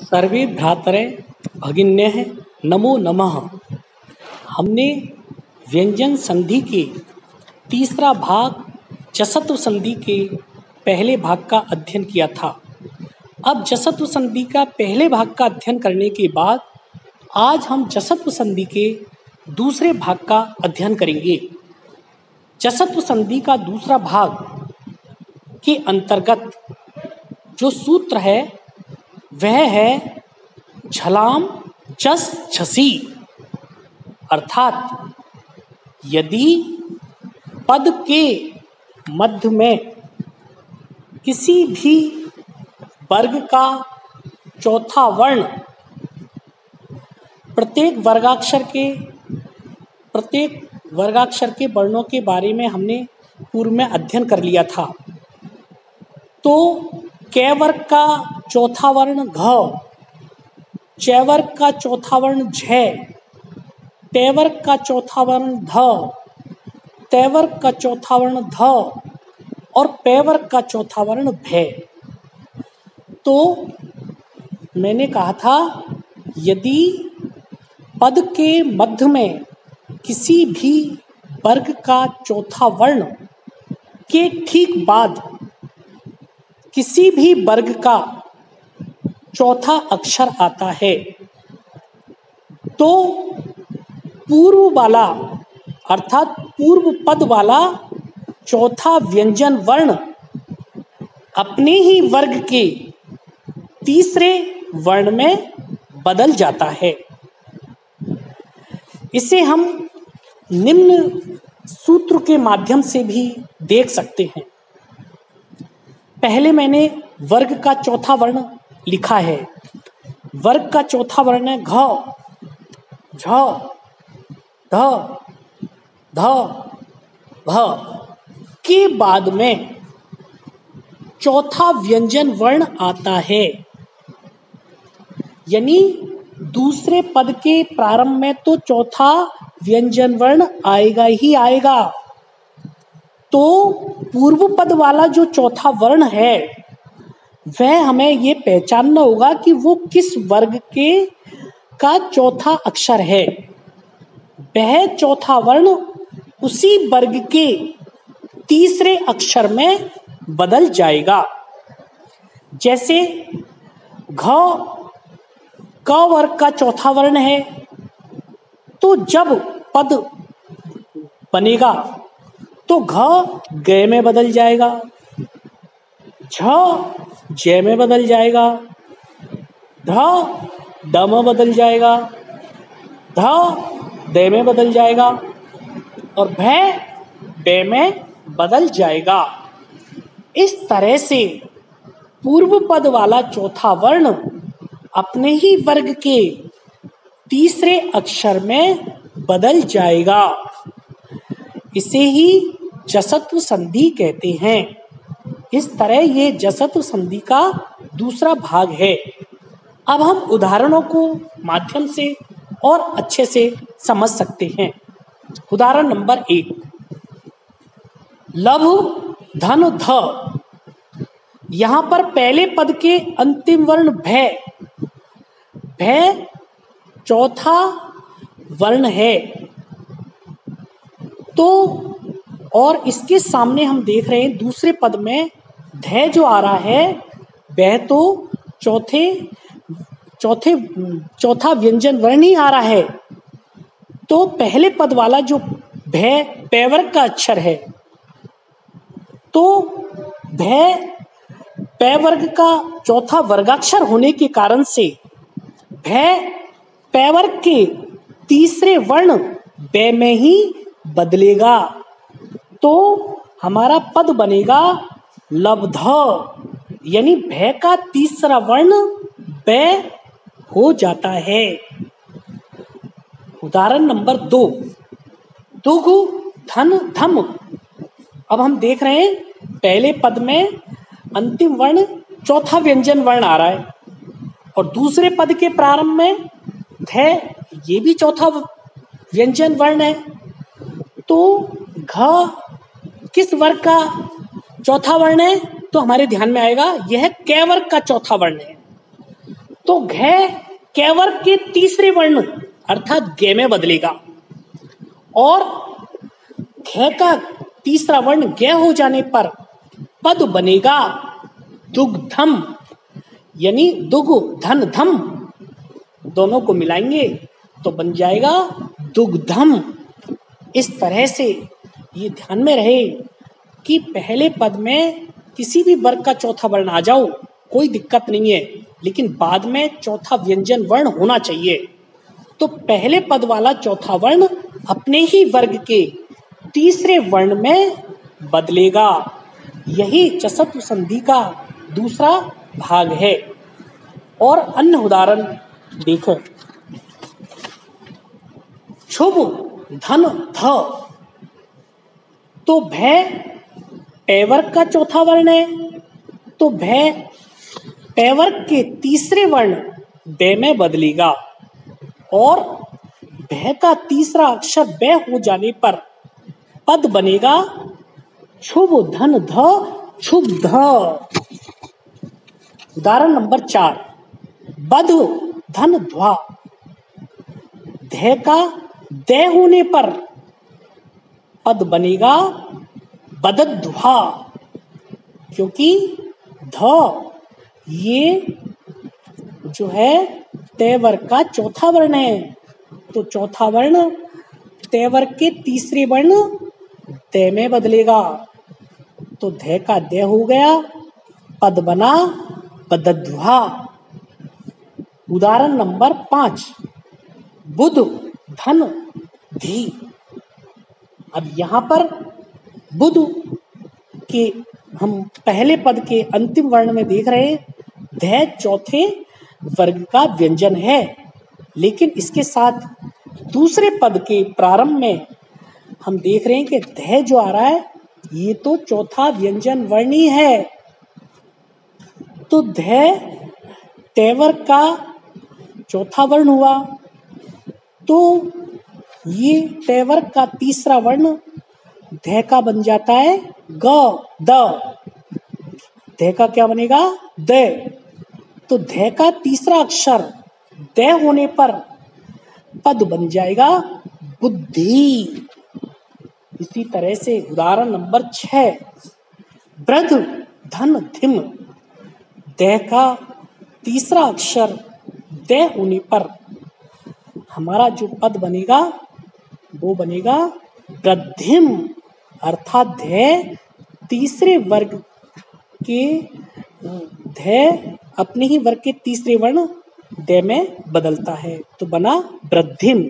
सर्वे भ्रातरे भगिन्यः नमो नमः। हमने व्यंजन संधि के तीसरा भाग जसत्व संधि के पहले भाग का अध्ययन किया था। अब जसत्व संधि का पहले भाग का अध्ययन करने के बाद आज हम जसत्व संधि के दूसरे भाग का अध्ययन करेंगे। जसत्व संधि का दूसरा भाग के अंतर्गत जो सूत्र है वह है झलाम जस झसी, अर्थात यदि पद के मध्य में किसी भी वर्ग का चौथा वर्ण प्रत्येक वर्गाक्षर के वर्णों के बारे में हमने पूर्व में अध्ययन कर लिया था। तो कै वर्ग का चौथा वर्ण घ, चै वर्ग का चौथा वर्ण झ, टै वर्ग का चौथा वर्ण ध, तै वर्ग का चौथा वर्ण ध और पै वर्ग का चौथा वर्ण भै। तो मैंने कहा था यदि पद के मध्य में किसी भी वर्ग का चौथा वर्ण के ठीक बाद किसी भी वर्ग का चौथा अक्षर आता है तो पूर्व वाला अर्थात पूर्व पद वाला चौथा व्यंजन वर्ण अपने ही वर्ग के तीसरे वर्ण में बदल जाता है। इसे हम निम्न सूत्र के माध्यम से भी देख सकते हैं। पहले मैंने वर्ग का चौथा वर्ण लिखा है। वर्ग का चौथा वर्ण है घ, झ, ध, ध, भ के बाद में चौथा व्यंजन वर्ण आता है। यानी दूसरे पद के प्रारंभ में तो चौथा व्यंजन वर्ण आएगा ही आएगा। तो पूर्व पद वाला जो चौथा वर्ण है वह हमें ये पहचानना होगा कि वो किस वर्ग के का चौथा अक्षर है। वह चौथा वर्ण उसी वर्ग के तीसरे अक्षर में बदल जाएगा। जैसे घ क वर्ग का चौथा वर्ण है तो जब पद बनेगा तो घ ग में बदल जाएगा, झ जय में बदल जाएगा, ध ड में बदल जाएगा, ध द में बदल जाएगा और भै बे में बदल जाएगा। इस तरह से पूर्व पद वाला चौथा वर्ण अपने ही वर्ग के तीसरे अक्षर में बदल जाएगा। इसे ही जसत्व संधि कहते हैं। इस तरह ये जसत्व संधि का दूसरा भाग है। अब हम उदाहरणों को माध्यम से और अच्छे से समझ सकते हैं। उदाहरण नंबर 1, लभ धन ध। यहाँ पर पहले पद के अंतिम वर्ण भै, भै चौथा वर्ण है। तो और इसके सामने हम देख रहे हैं दूसरे पद में ध जो आ रहा है वह तो चौथा व्यंजन वर्ण ही आ रहा है। तो पहले पद वाला जो भै पै वर्ग का अक्षर है तो भै पै वर्ग का चौथा वर्गाक्षर होने के कारण से भै पै वर्ग के तीसरे वर्ण बै में ही बदलेगा। तो हमारा पद बनेगा लब्ध, यानी भै का तीसरा वर्ण बै हो जाता है। उदाहरण नंबर 2, दुघ धन धम। अब हम देख रहे हैं पहले पद में अंतिम वर्ण चौथा व्यंजन वर्ण आ रहा है और दूसरे पद के प्रारंभ में ध ये भी चौथा व्यंजन वर्ण है। तो घ किस वर्ग का चौथा वर्ण है तो हमारे ध्यान में आएगा यह कै वर्ग का चौथा वर्ण है। तो घ कै वर्ग के तीसरे वर्ण अर्थात गे में बदलेगा और घ का तीसरा वर्ण गे हो जाने पर पद बनेगा दुग्धम, यानी दुग धन धम दोनों को मिलाएंगे तो बन जाएगा दुग्धम। इस तरह से ये ध्यान में रहे कि पहले पद में किसी भी वर्ग का चौथा वर्ण आ जाओ कोई दिक्कत नहीं है, लेकिन बाद में चौथा व्यंजन वर्ण होना चाहिए। तो पहले पद वाला चौथा वर्ण अपने ही वर्ग के तीसरे वर्ण में बदलेगा। यही चसत्व संधि का दूसरा भाग है। और अन्य उदाहरण देखो, शुभ धन ध, तो भय पैवर्ग का चौथा वर्ण है, तो भय पैवर्ग के तीसरे वर्ण बे में बदलेगा और भय का तीसरा अक्षर बे हो जाने पर पद बनेगा शुभ धन ध क्षुब्ध। उदाहरण नंबर 4, बध धन ध्वा, ध का दे होने पर पद बनेगा बदध्वा, क्योंकि ध ये जो है तय वर्ग का चौथा वर्ण है, तो चौथा वर्ण तय वर्ग के तीसरे वर्ण दे में बदलेगा, तो ध का दे हो गया, पद बना बदध्वा। उदाहरण नंबर 5, बुध धन धी। अब यहाँ पर बुध के हम पहले पद के अंतिम वर्ण में देख रहे हैं ध चौथे वर्ग का व्यंजन है, लेकिन इसके साथ दूसरे पद के प्रारंभ में हम देख रहे हैं कि ध जो आ रहा है ये तो चौथा व्यंजन वर्ण ही है। तो ध तय वर्ग का चौथा वर्ण हुआ, तो ये तय वर्ग का तीसरा वर्ण ध का बन जाता है ग द, ध का क्या बनेगा द, तो ध का तीसरा अक्षर द होने पर पद बन जाएगा बुद्धि। इसी तरह से उदाहरण नंबर 6, वृद्ध धन धिम, द का तीसरा अक्षर द होने पर हमारा जो पद बनेगा वो बनेगा वृद्धिम, अर्थात ध तीसरे वर्ग के ध अपने ही वर्ग के तीसरे वर्ण द में बदलता है, तो बना वृद्धिम।